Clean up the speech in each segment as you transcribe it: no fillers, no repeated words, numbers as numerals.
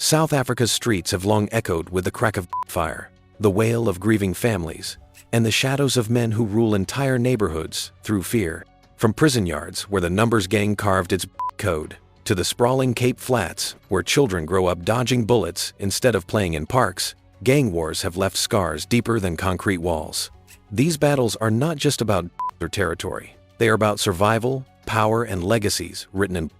South Africa's streets have long echoed with the crack of fire, the wail of grieving families, and the shadows of men who rule entire neighborhoods through fear. From prison yards where the numbers gang carved its code, to the sprawling Cape Flats where children grow up dodging bullets instead of playing in parks, gang wars have left scars deeper than concrete walls. These battles are not just about or territory. They are about survival, power, and legacies written in.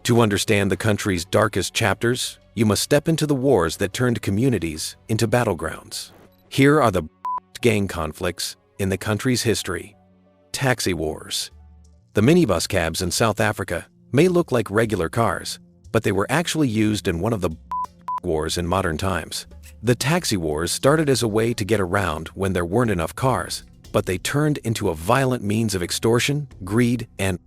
To understand the country's darkest chapters, you must step into the wars that turned communities into battlegrounds. Here are the gang conflicts in the country's history. Taxi wars. The minibus cabs in South Africa may look like regular cars, but they were actually used in one of the wars in modern times. The taxi wars started as a way to get around when there weren't enough cars, but they turned into a violent means of extortion, greed, and.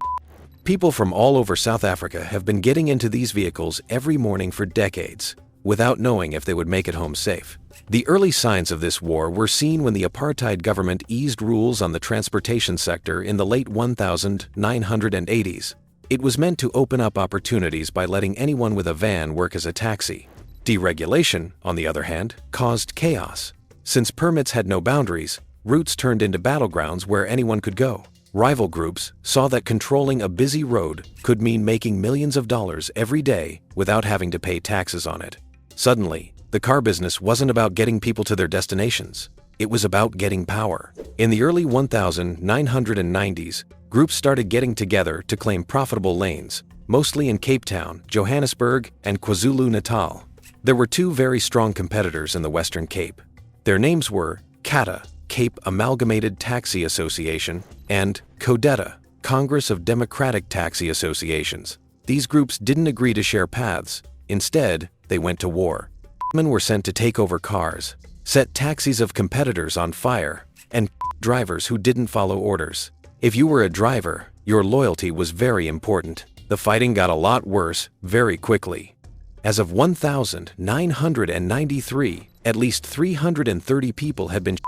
People from all over South Africa have been getting into these vehicles every morning for decades, without knowing if they would make it home safe. The early signs of this war were seen when the apartheid government eased rules on the transportation sector in the late 1980s. It was meant to open up opportunities by letting anyone with a van work as a taxi. Deregulation, on the other hand, caused chaos. Since permits had no boundaries, routes turned into battlegrounds where anyone could go. Rival groups saw that controlling a busy road could mean making millions of dollars every day without having to pay taxes on it. Suddenly, the car business wasn't about getting people to their destinations. It was about getting power. In the early 1990s, groups started getting together to claim profitable lanes, mostly in Cape Town, Johannesburg, and KwaZulu-Natal. There were two very strong competitors in the Western Cape. Their names were CATA, Cape Amalgamated Taxi Association, and CODETA, Congress of Democratic Taxi Associations. These groups didn't agree to share paths. Instead, they went to war. Men were sent to take over cars, set taxis of competitors on fire, and drivers who didn't follow orders. If you were a driver, your loyalty was very important. The fighting got a lot worse very quickly. As of 1993, at least 330 people had been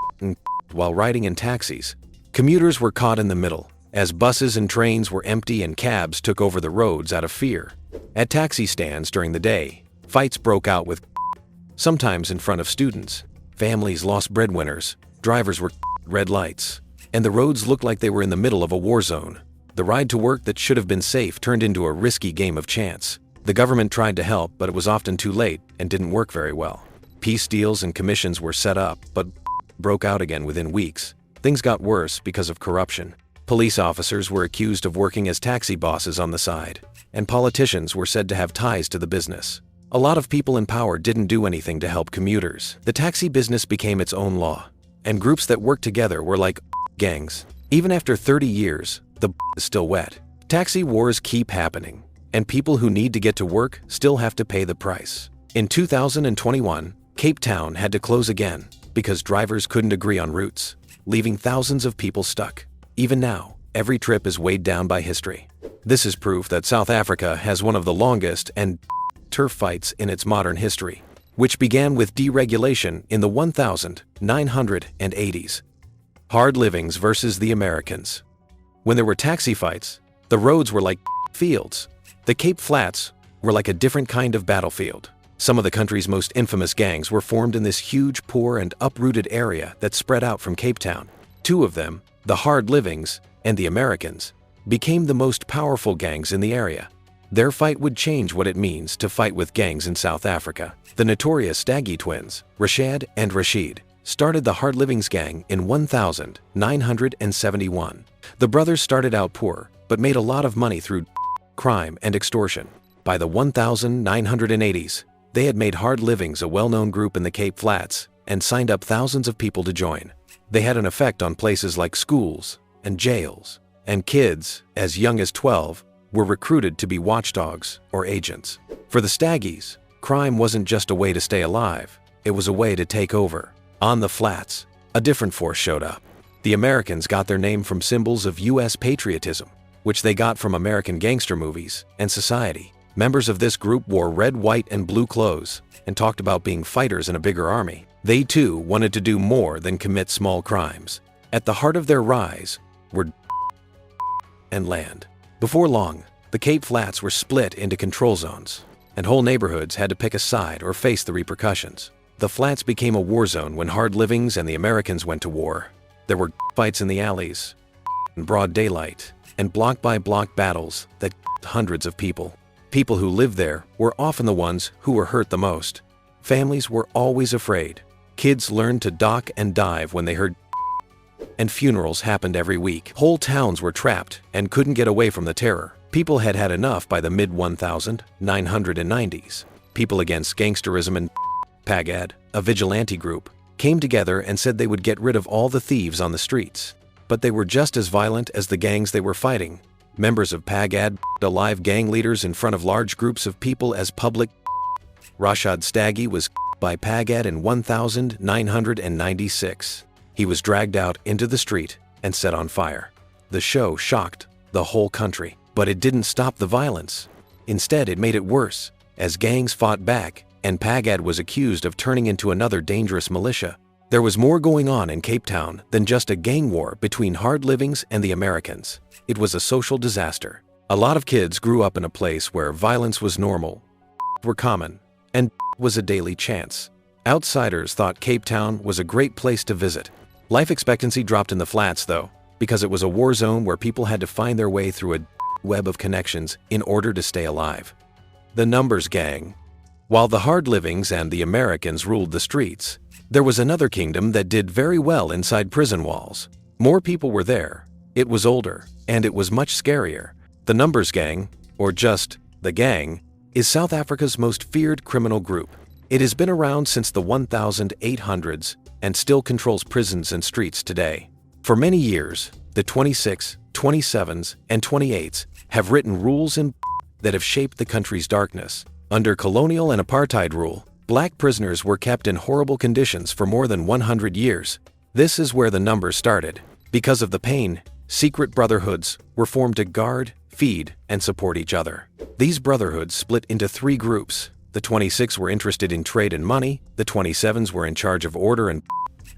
while riding in taxis. Commuters were caught in the middle, as buses and trains were empty and cabs took over the roads out of fear. At taxi stands during the day, fights broke out with sometimes in front of students. Families lost breadwinners, drivers were red lights, and the roads looked like they were in the middle of a war zone. The ride to work that should have been safe turned into a risky game of chance. The government tried to help, but it was often too late and didn't work very well. Peace deals and commissions were set up, but broke out again within weeks. Things got worse because of corruption. Police officers were accused of working as taxi bosses on the side, and politicians were said to have ties to the business. A lot of people in power didn't do anything to help commuters. The taxi business became its own law, and groups that worked together were like gangs. Even after 30 years, the is still wet. Taxi wars keep happening, and people who need to get to work still have to pay the price. In 2021, Cape Town had to close again because drivers couldn't agree on routes, leaving thousands of people stuck. Even now, every trip is weighed down by history. This is proof that South Africa has one of the longest and turf fights in its modern history, which began with deregulation in the 1980s. Hard livings versus the Americans. When there were taxi fights, the roads were like fields. The Cape Flats were like a different kind of battlefield. Some of the country's most infamous gangs were formed in this huge, poor, and uprooted area that spread out from Cape Town. Two of them, the Hard Livings and the Americans, became the most powerful gangs in the area. Their fight would change what it means to fight with gangs in South Africa. The notorious Staggy twins, Rashad and Rashid, started the Hard Livings gang in 1971. The brothers started out poor, but made a lot of money through crime and extortion. By the 1980s, they had made Hard Livings a well-known group in the Cape Flats and signed up thousands of people to join. They had an effect on places like schools and jails, and kids, as young as 12, were recruited to be watchdogs or agents. For the Staggies, crime wasn't just a way to stay alive, it was a way to take over. On the flats, a different force showed up. The Americans got their name from symbols of U.S. patriotism, which they got from American gangster movies and society. Members of this group wore red, white, and blue clothes and talked about being fighters in a bigger army. They too wanted to do more than commit small crimes. At the heart of their rise were and land. Before long, the Cape Flats were split into control zones. and whole neighborhoods had to pick a side or face the repercussions. The flats became a war zone when hard livings and the Americans went to war. There were fights in the alleys, in broad daylight, and block-by-block battles that hundreds of people. People who lived there were often the ones who were hurt the most. Families were always afraid. Kids learned to duck and dive when they heard, and funerals happened every week. Whole towns were trapped and couldn't get away from the terror. People had had enough by the mid-1990s. People against gangsterism and PAGAD, a vigilante group, came together and said they would get rid of all the thieves on the streets. But they were just as violent as the gangs they were fighting. Members of PAGAD alive gang leaders in front of large groups of people as public. Rashad Staggy was by PAGAD in 1996. He was dragged out into the street and set on fire. The show shocked the whole country, but it didn't stop the violence. Instead, it made it worse, as gangs fought back and PAGAD was accused of turning into another dangerous militia. There was more going on in Cape Town than just a gang war between hard livings and the Americans. It was a social disaster. A lot of kids grew up in a place where violence was normal, were common, and was a daily chance. Outsiders thought Cape Town was a great place to visit. Life expectancy dropped in the flats, though, because it was a war zone where people had to find their way through a web of connections in order to stay alive. The numbers gang. While the hard livings and the Americans ruled the streets, there was another kingdom that did very well inside prison walls. More people were there, it was older, and it was much scarier. The numbers gang, or just the gang, is South Africa's most feared criminal group. It has been around since the 1800s and still controls prisons and streets today. For many years, the 26, 27s, and 28s have written rules and that have shaped the country's darkness. Under colonial and apartheid rule, black prisoners were kept in horrible conditions for more than 100 years. This is where the numbers started. Because of the pain, secret brotherhoods were formed to guard, feed, and support each other. These brotherhoods split into 3 groups. The 26 were interested in trade and money, the 27s were in charge of order and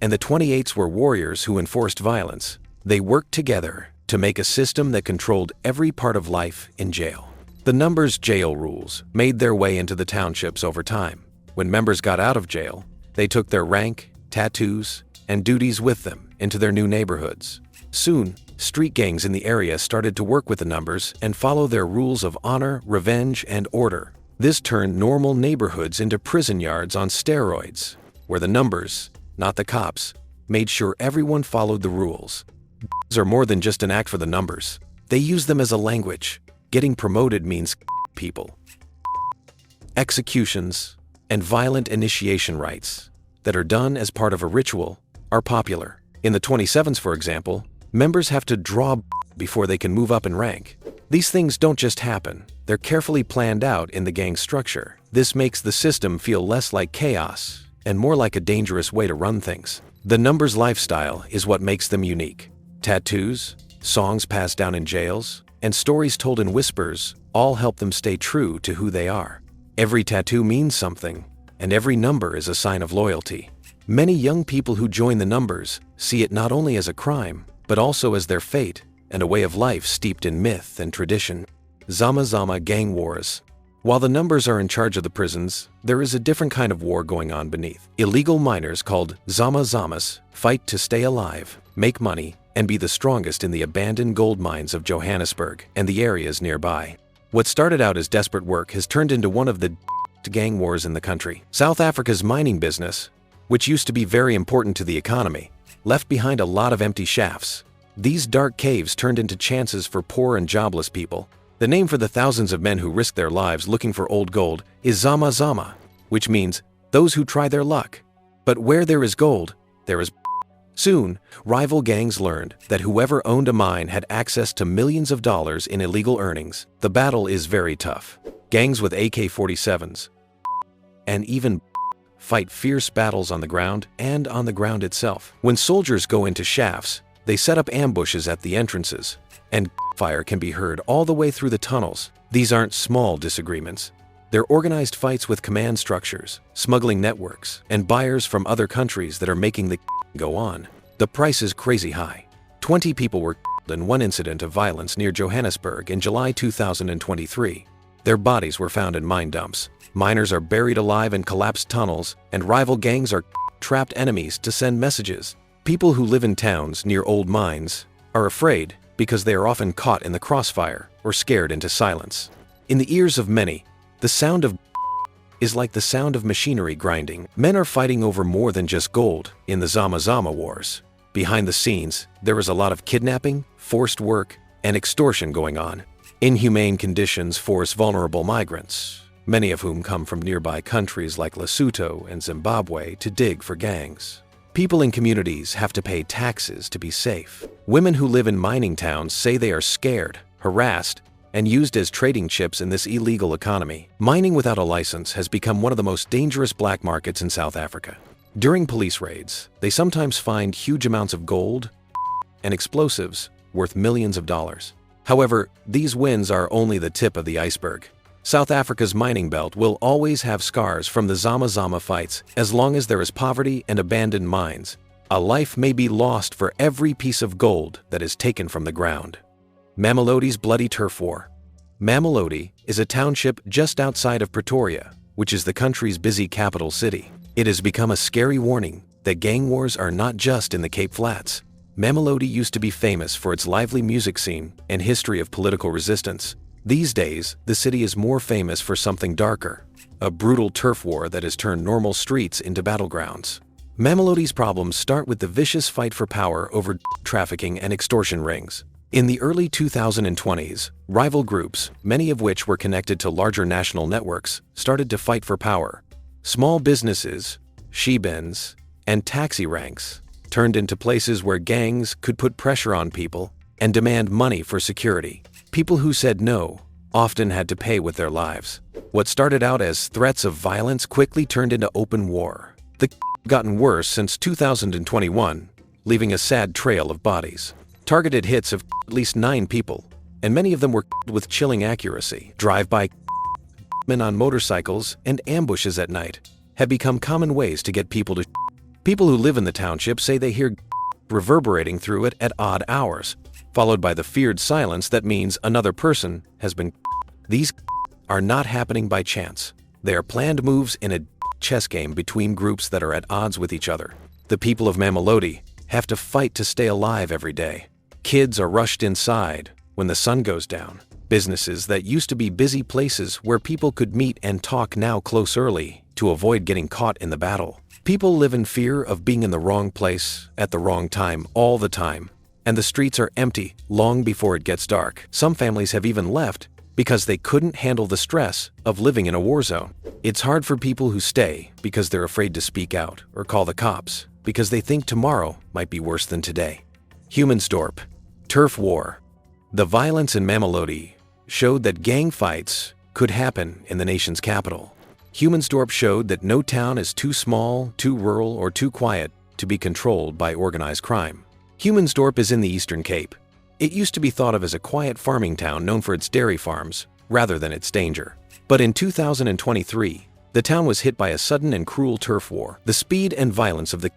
the 28s were warriors who enforced violence. They worked together to make a system that controlled every part of life in jail. The numbers jail rules made their way into the townships over time. When members got out of jail, they took their rank, tattoos, and duties with them into their new neighborhoods. Soon, street gangs in the area started to work with the numbers and follow their rules of honor, revenge, and order. This turned normal neighborhoods into prison yards on steroids, where the numbers, not the cops, made sure everyone followed the rules. Are more than just an act for the numbers. They use them as a language. Getting promoted means people. Executions and violent initiation rites that are done as part of a ritual are popular. In the 27s, for example, members have to draw before they can move up in rank. These things don't just happen. They're carefully planned out in the gang structure. This makes the system feel less like chaos and more like a dangerous way to run things. The numbers lifestyle is what makes them unique. Tattoos, songs passed down in jails, and stories told in whispers all help them stay true to who they are. Every tattoo means something, and every number is a sign of loyalty. Many young people who join the numbers see it not only as a crime, but also as their fate and a way of life steeped in myth and tradition. Zama Zama gang wars. While the numbers are in charge of the prisons, there is a different kind of war going on beneath. Illegal miners called Zama Zamas fight to stay alive, make money, and be the strongest in the abandoned gold mines of Johannesburg and the areas nearby. What started out as desperate work has turned into one of the gang wars in the country. South Africa's mining business, which used to be very important to the economy, left behind a lot of empty shafts. These dark caves turned into chances for poor and jobless people. The name for the thousands of men who risked their lives looking for old gold is Zama Zama, which means those who try their luck. But where there is gold, there is. Soon, rival gangs learned that whoever owned a mine had access to millions of dollars in illegal earnings. The battle is very tough. Gangs with AK-47s and even fight fierce battles on the ground and on the ground itself. When soldiers go into shafts, they set up ambushes at the entrances, and fire can be heard all the way through the tunnels. These aren't small disagreements. They're organized fights with command structures, smuggling networks, and buyers from other countries that are making the go on. The price is crazy high. 20 people were killed in one incident of violence near Johannesburg in July 2023. Their bodies were found in mine dumps. Miners are buried alive in collapsed tunnels, and rival gangs are trapped enemies to send messages. People who live in towns near old mines are afraid because they are often caught in the crossfire or scared into silence. In the ears of many, the sound of is like the sound of machinery grinding. Men are fighting over more than just gold in the Zama Zama wars. Behind the scenes, there is a lot of kidnapping, forced work, and extortion going on. Inhumane conditions force vulnerable migrants, many of whom come from nearby countries like Lesotho and Zimbabwe, to dig for gangs. People in communities have to pay taxes to be safe. Women who live in mining towns say they are scared, harassed, and used as trading chips in this illegal economy. Mining without a license has become one of the most dangerous black markets in South Africa. During police raids, they sometimes find huge amounts of gold and explosives worth millions of dollars. However, these wins are only the tip of the iceberg. South Africa's mining belt will always have scars from the Zama Zama fights. As long as there is poverty and abandoned mines, a life may be lost for every piece of gold that is taken from the ground. Mamelody's Bloody Turf War. Mamelodi is a township just outside of Pretoria, which is the country's busy capital city. It has become a scary warning that gang wars are not just in the Cape Flats. Mamelodi used to be famous for its lively music scene and history of political resistance. These days, the city is more famous for something darker, a brutal turf war that has turned normal streets into battlegrounds. Mamelody's problems start with the vicious fight for power over trafficking and extortion rings. In the early 2020s, rival groups, many of which were connected to larger national networks, started to fight for power. Small businesses, shebens, and taxi ranks turned into places where gangs could put pressure on people and demand money for security. People who said no often had to pay with their lives. What started out as threats of violence quickly turned into open war. The gotten worse since 2021, leaving a sad trail of bodies. Targeted hits of at least 9 people, and many of them were with chilling accuracy. Drive-by men on motorcycles and ambushes at night have become common ways to get people to. People who live in the township say they hear reverberating through it at odd hours, followed by the feared silence that means another person has been. These are not happening by chance. They are planned moves in a chess game between groups that are at odds with each other. The people of Mamelodi have to fight to stay alive every day. Kids are rushed inside when the sun goes down. Businesses that used to be busy places where people could meet and talk now close early to avoid getting caught in the battle. People live in fear of being in the wrong place at the wrong time all the time, and the streets are empty long before it gets dark. Some families have even left because they couldn't handle the stress of living in a war zone. It's hard for people who stay because they're afraid to speak out or call the cops because they think tomorrow might be worse than today. Humansdorp, turf war. The violence in Mamelodi showed that gang fights could happen in the nation's capital. Humansdorp showed that no town is too small, too rural, or too quiet to be controlled by organized crime. Humansdorp is in the Eastern Cape. It used to be thought of as a quiet farming town known for its dairy farms, rather than its danger. But in 2023, the town was hit by a sudden and cruel turf war. The speed and violence of the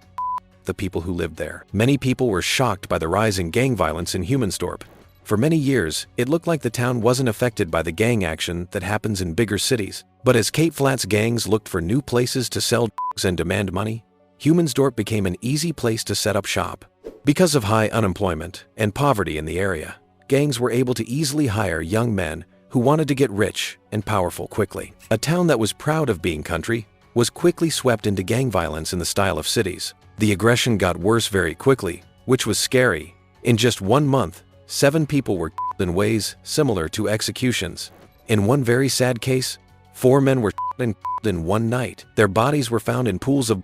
people who lived there. Many people were shocked by the rise in gang violence in Humansdorp. For many years, it looked like the town wasn't affected by the gang action that happens in bigger cities. But as Cape Flats gangs looked for new places to sell drugs and demand money, Humansdorp became an easy place to set up shop. Because of high unemployment and poverty in the area, gangs were able to easily hire young men who wanted to get rich and powerful quickly. A town that was proud of being country was quickly swept into gang violence in the style of cities. The aggression got worse very quickly, which was scary. In just 1 month, 7 people were killed in ways similar to executions. In one very sad case, 4 men were killed in one night. Their bodies were found in pools of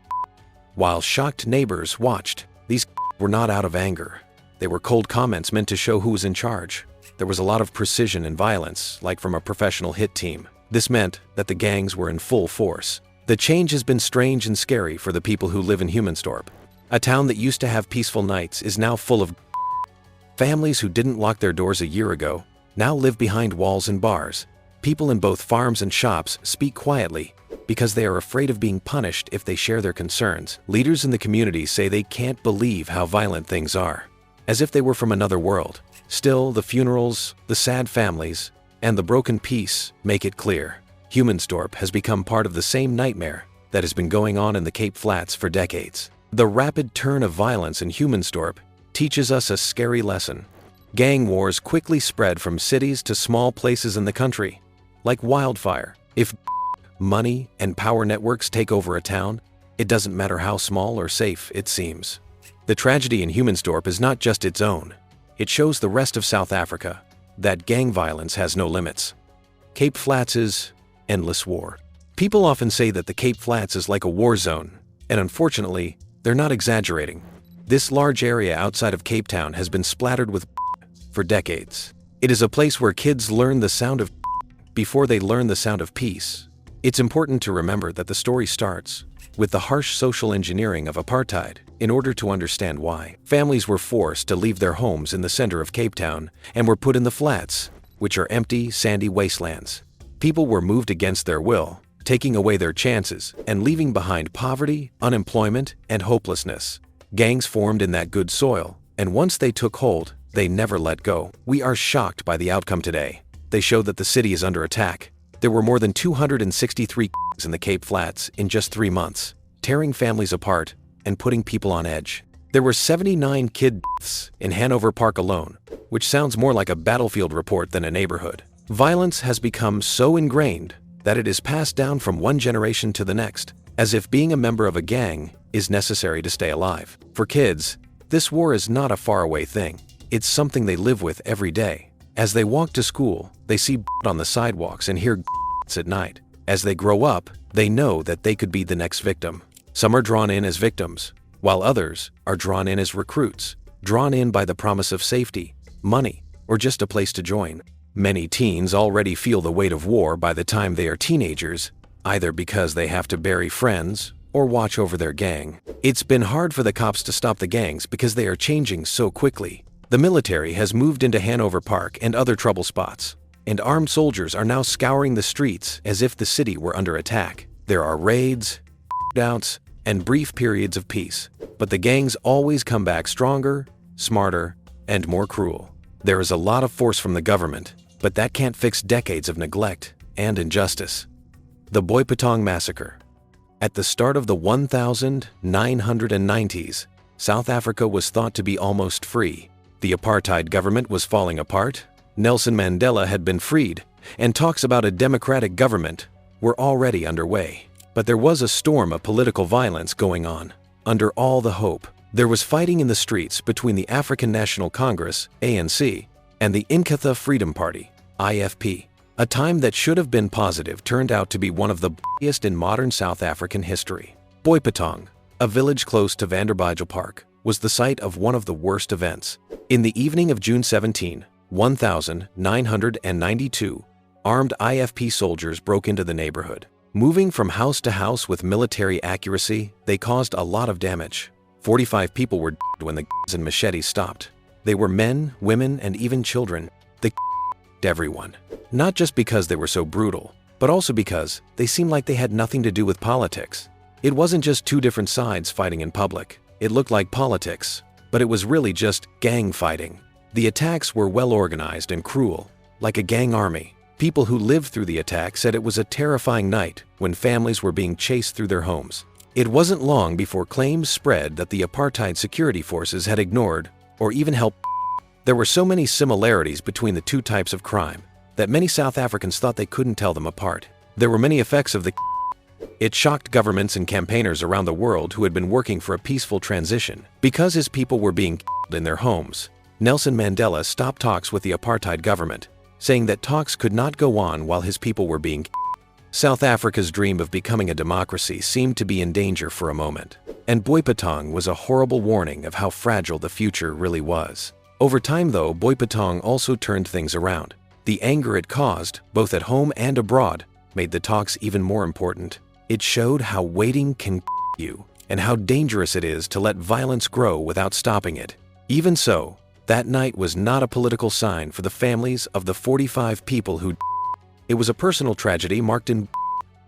while shocked neighbors watched. These were not out of anger. They were cold comments meant to show who was in charge. There was a lot of precision and violence, like from a professional hit team. This meant that the gangs were in full force. The change has been strange and scary for the people who live in Humansdorp. A town that used to have peaceful nights is now full of families who didn't lock their doors a year ago now live behind walls and bars. People in both farms and shops speak quietly because they are afraid of being punished if they share their concerns. Leaders in the community say they can't believe how violent things are, as if they were from another world. Still, the funerals, the sad families, and the broken peace make it clear. Humansdorp has become part of the same nightmare that has been going on in the Cape Flats for decades. The rapid turn of violence in Humansdorp teaches us a scary lesson. Gang wars quickly spread from cities to small places in the country. Like wildfire, if money and power networks take over a town, it doesn't matter how small or safe it seems. The tragedy in Humansdorp is not just its own. It shows the rest of South Africa that gang violence has no limits. Cape Flats is endless war. People often say that the Cape Flats is like a war zone, and unfortunately, they're not exaggerating. This large area outside of Cape Town has been splattered with for decades. It is a place where kids learn the sound of before they learn the sound of peace. It's important to remember that the story starts with the harsh social engineering of apartheid in order to understand why. Families were forced to leave their homes in the center of Cape Town and were put in the flats, which are empty, sandy wastelands. People were moved against their will, taking away their chances and leaving behind poverty, unemployment, and hopelessness. Gangs formed in that good soil, and once they took hold, they never let go. We are shocked by the outcome today. They show that the city is under attack. There were more than 263 in the Cape Flats in just 3 months, tearing families apart and putting people on edge. There were 79 kid deaths in Hanover Park alone, which sounds more like a battlefield report than a neighborhood. Violence has become so ingrained that it is passed down from one generation to the next, as if being a member of a gang is necessary to stay alive. For kids, this war is not a faraway thing. It's something they live with every day. As they walk to school, they see on the sidewalks and hear at night. As they grow up, they know that they could be the next victim. Some are drawn in as victims, while others are drawn in as recruits, drawn in by the promise of safety, money, or just a place to join. Many teens already feel the weight of war by the time they are teenagers, either because they have to bury friends or watch over their gang. It's been hard for the cops to stop the gangs because they are changing so quickly. The military has moved into Hanover Park and other trouble spots, and armed soldiers are now scouring the streets as if the city were under attack. There are raids, outs, and brief periods of peace, but the gangs always come back stronger, smarter, and more cruel. There is a lot of force from the government, but that can't fix decades of neglect and injustice. The Boipatong Massacre. At the start of the 1990s, South Africa was thought to be almost free. The apartheid government was falling apart, Nelson Mandela had been freed, and talks about a democratic government were already underway. But there was a storm of political violence going on. Under all the hope, there was fighting in the streets between the African National Congress, ANC, and the Inkatha Freedom Party, IFP. A time that should have been positive turned out to be one of the bloodiest in modern South African history. Boipatong, a village close to Vanderbijl Park, was the site of one of the worst events. In the evening of June 17, 1992, armed IFP soldiers broke into the neighborhood. Moving from house to house with military accuracy, they caused a lot of damage. 45 people were dead when the guns and machetes stopped. They were men, women, and even children. They everyone. Not just because they were so brutal, but also because they seemed like they had nothing to do with politics. It wasn't just two different sides fighting in public. It looked like politics, but it was really just gang fighting. The attacks were well organized and cruel, like a gang army. People who lived through the attack said it was a terrifying night when families were being chased through their homes. It wasn't long before claims spread that the apartheid security forces had ignored or even helped. There were so many similarities between the two types of crime that many South Africans thought they couldn't tell them apart. There were many effects of the It shocked governments and campaigners around the world who had been working for a peaceful transition. Because his people were being killed in their homes, Nelson Mandela stopped talks with the apartheid government, saying that talks could not go on while his people were being killed. South Africa's dream of becoming a democracy seemed to be in danger for a moment, and Boipatong was a horrible warning of how fragile the future really was. Over time, though, Boipatong also turned things around. The anger it caused, both at home and abroad, made the talks even more important. It showed how waiting can you, and how dangerous it is to let violence grow without stopping it. Even so, that night was not a political sign for the families of the 45 people who It was a personal tragedy marked in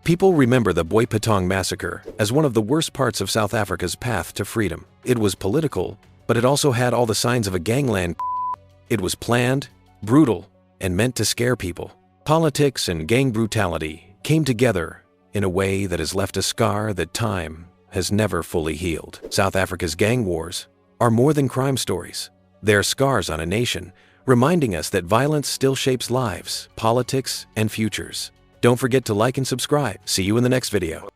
People remember the Boipatong Massacre as one of the worst parts of South Africa's path to freedom. It was political, but it also had all the signs of a gangland. It was planned, brutal, and meant to scare people. Politics and gang brutality came together in a way that has left a scar that time has never fully healed. South Africa's gang wars are more than crime stories. They're scars on a nation, reminding us that violence still shapes lives, politics, and futures. Don't forget to like and subscribe. See you in the next video.